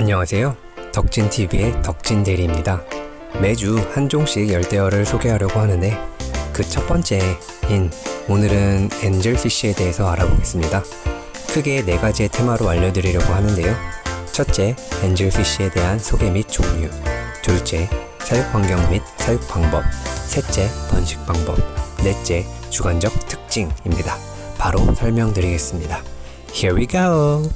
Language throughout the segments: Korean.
안녕하세요. 덕진TV의 덕진대리입니다. 매주 한 종씩 열대어를 소개하려고 하는데 그 첫 번째인 오늘은 엔젤피쉬에 대해서 알아보겠습니다. 크게 4가지의 테마로 알려드리려고 하는데요. 첫째, 엔젤피쉬에 대한 소개 및 종류. 둘째, 사육 환경 및 사육 방법. 셋째, 번식 방법. 넷째, 주관적 특징입니다. 바로 설명드리겠습니다. Here we go!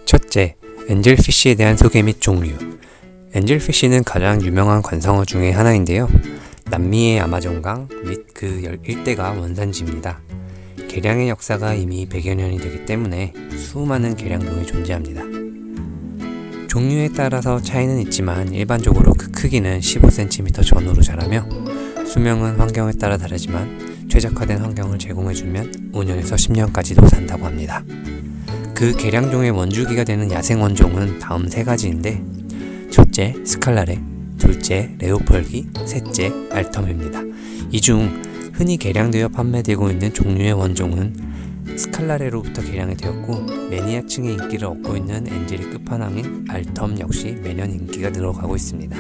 첫째, 엔젤피쉬에 대한 소개 및 종류. 엔젤피쉬는 가장 유명한 관상어 중에 하나인데요. 남미의 아마존강 및 그 일대가 원산지입니다. 개량의 역사가 이미 100여 년이 되기 때문에 수많은 개량종이 존재합니다. 종류에 따라서 차이는 있지만 일반적으로 그 크기는 15cm 전후로 자라며 수명은 환경에 따라 다르지만 최적화된 환경을 제공해주면 5년에서 10년까지도 산다고 합니다. 그 개량종의 원줄기가 되는 야생 원종은 다음 3가지인데 첫째, 스칼라레, 둘째, 레오펄기, 셋째, 알텀입니다. 이 중 흔히 개량되어 판매되고 있는 종류의 원종은 스칼라레로부터 개량이 되었고 매니아층의 인기를 얻고 있는 엔젤의 끝판왕인 알텀 역시 매년 인기가 늘어가고 있습니다.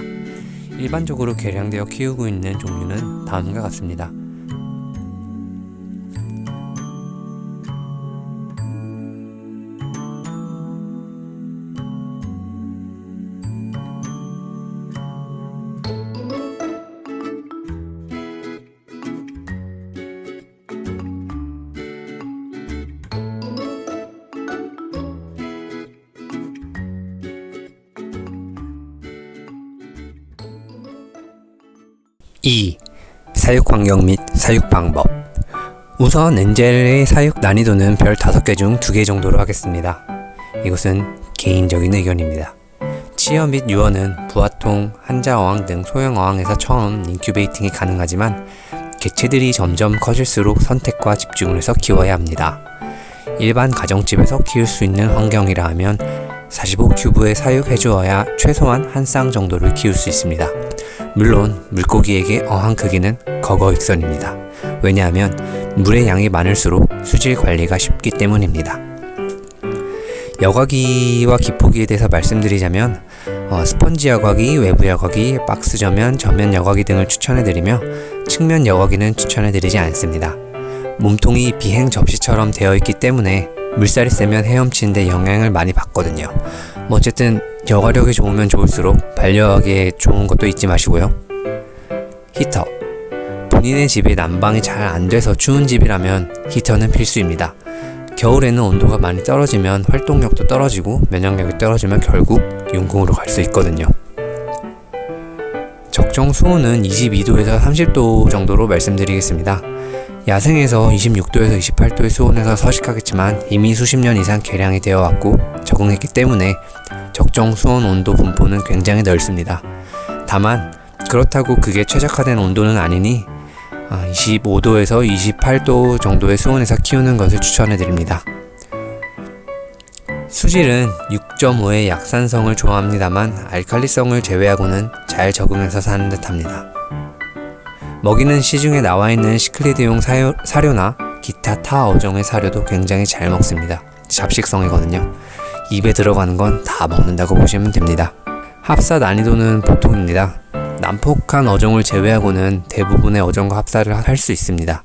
일반적으로 개량되어 키우고 있는 종류는 다음과 같습니다. 2. 사육 환경 및 사육 방법. 우선 엔젤의 사육 난이도는 별 5개 중 2개 정도로 하겠습니다. 이것은 개인적인 의견입니다. 치어 및 유어는 부화통, 한자어항 등 소형 어항에서 처음 인큐베이팅이 가능하지만 개체들이 점점 커질수록 선택과 집중을 해서 키워야 합니다. 일반 가정집에서 키울 수 있는 환경이라 하면 45큐브에 사육해주어야 최소한 한 쌍 정도를 키울 수 있습니다. 물론 물고기에게 어항 크기는 거거익선입니다. 왜냐하면 물의 양이 많을수록 수질 관리가 쉽기 때문입니다. 여과기와 기포기에 대해서 말씀드리자면 스펀지 여과기, 외부 여과기, 박스 저면, 저면 여과기 등을 추천해드리며 측면 여과기는 추천해드리지 않습니다. 몸통이 비행 접시처럼 되어 있기 때문에 물살이 세면 헤엄치는데 영향을 많이 받거든요. 어쨌든 여과력이 좋으면 좋을수록 반려하기에 좋은 것도 잊지 마시고요. 히터. 본인의 집에 난방이 잘 안돼서 추운 집이라면 히터는 필수입니다. 겨울에는 온도가 많이 떨어지면 활동력도 떨어지고 면역력이 떨어지면 결국 윤궁으로 갈 수 있거든요. 적정 수온은 22도에서 30도 정도로 말씀드리겠습니다. 야생에서 26도에서 28도의 수온에서 서식하겠지만 이미 수십 년 이상 개량이 되어 왔고 적응했기 때문에 적정 수온 온도 분포는 굉장히 넓습니다. 다만 그렇다고 그게 최적화된 온도는 아니니 25도에서 28도 정도의 수온에서 키우는 것을 추천해드립니다. 수질은 6.5의 약산성을 좋아합니다만 알칼리성을 제외하고는 잘 적응해서 사는 듯합니다. 먹이는 시중에 나와있는 시클리드용 사료나 기타 타 어종의 사료도 굉장히 잘 먹습니다. 잡식성이거든요. 입에 들어가는 건 다 먹는다고 보시면 됩니다. 합사 난이도는 보통입니다. 난폭한 어종을 제외하고는 대부분의 어종과 합사를 할 수 있습니다.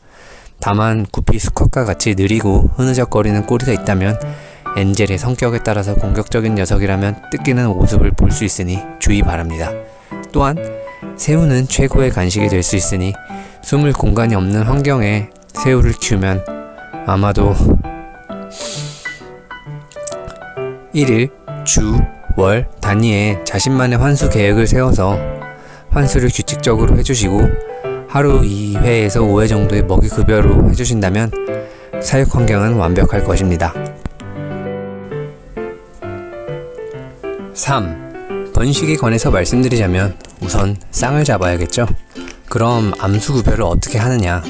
다만 구피 수컷과 같이 느리고 흐느적거리는 꼬리가 있다면 엔젤의 성격에 따라서 공격적인 녀석이라면 뜯기는 모습을 볼 수 있으니 주의 바랍니다. 또한 새우는 최고의 간식이 될 수 있으니 숨을 공간이 없는 환경에 새우를 키우면 아마도 1일, 주, 월 단위에 자신만의 환수 계획을 세워서 환수를 규칙적으로 해주시고 하루 2회에서 5회 정도의 먹이 급여로 해주신다면 사육 환경은 완벽할 것입니다. 3. 번식에 관해서 말씀드리자면 우선 쌍을 잡아야겠죠. 그럼 암수 구별을 어떻게 하느냐.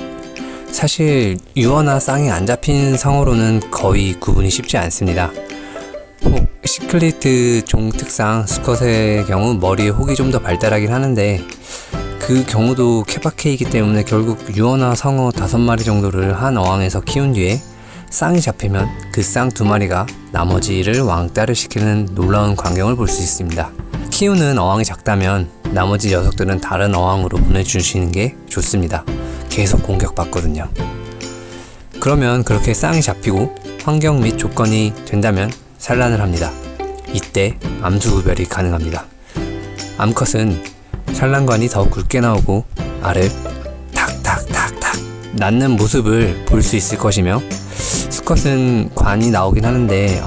사실 유어나 쌍이 안 잡힌 성어로는 거의 구분이 쉽지 않습니다. 혹 시클리드 종 특상 수컷의 경우 머리에 혹이 좀 더 발달하긴 하는데 그 경우도 케바케이기 때문에 결국 유어나 성어 5마리 정도를 한 어항에서 키운 뒤에 쌍이 잡히면 그 쌍 두 마리가 나머지를 왕따를 시키는 놀라운 광경을 볼 수 있습니다. 키우는 어항이 작다면 나머지 녀석들은 다른 어항으로 보내주시는 게 좋습니다. 계속 공격받거든요. 그러면 그렇게 쌍이 잡히고 환경 및 조건이 된다면 산란을 합니다. 이때 암수 구별이 가능합니다. 암컷은 산란관이 더 굵게 나오고 알을 탁탁탁탁 낳는 모습을 볼 수 있을 것이며, 수컷은 관이 나오긴 하는데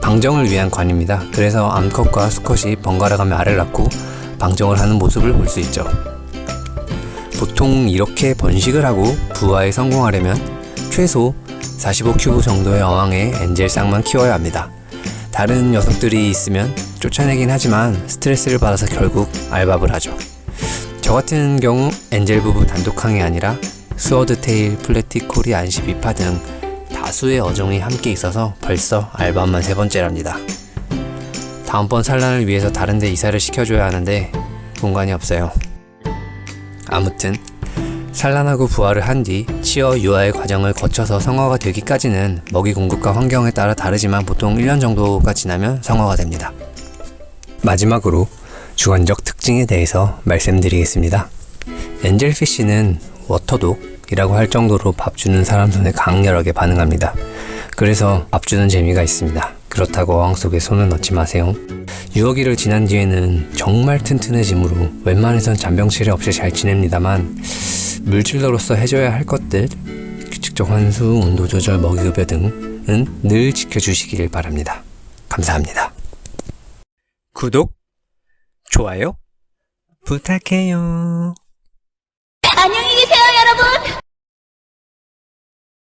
방정을 위한 관입니다. 그래서 암컷과 수컷이 번갈아가며 알을 낳고 방정을 하는 모습을 볼 수 있죠. 보통 이렇게 번식을 하고 부화에 성공하려면 최소 45큐브 정도의 어항에 엔젤 쌍만 키워야 합니다. 다른 녀석들이 있으면 쫓아내긴 하지만 스트레스를 받아서 결국 알밥을 하죠. 저 같은 경우 엔젤 부부 단독항이 아니라 스워드테일, 플래티코리, 안시비파 등 다수의 어종이 함께 있어서 벌써 알밥만 3번째랍니다. 다음번 산란을 위해서 다른 데 이사를 시켜줘야 하는데 공간이 없어요. 아무튼 산란하고 부화를 한 뒤 치어 유아의 과정을 거쳐서 성화가 되기까지는 먹이 공급과 환경에 따라 다르지만 보통 1년 정도가 지나면 성화가 됩니다. 마지막으로 주관적 특징에 대해서 말씀드리겠습니다. 엔젤피쉬는 워터독이라고 할 정도로 밥 주는 사람 손에 강렬하게 반응합니다. 그래서 밥 주는 재미가 있습니다. 그렇다고 어항 속에 손을 넣지 마세요. 유어기를 지난 뒤에는 정말 튼튼해지므로 웬만해선 잔병치레 없이 잘 지냅니다만, 물질러로서 해줘야 할 것들, 규칙적 환수, 온도 조절, 먹이급여 등은 늘 지켜주시길 바랍니다. 감사합니다. 구독, 좋아요 부탁해요. 안녕히 계세요.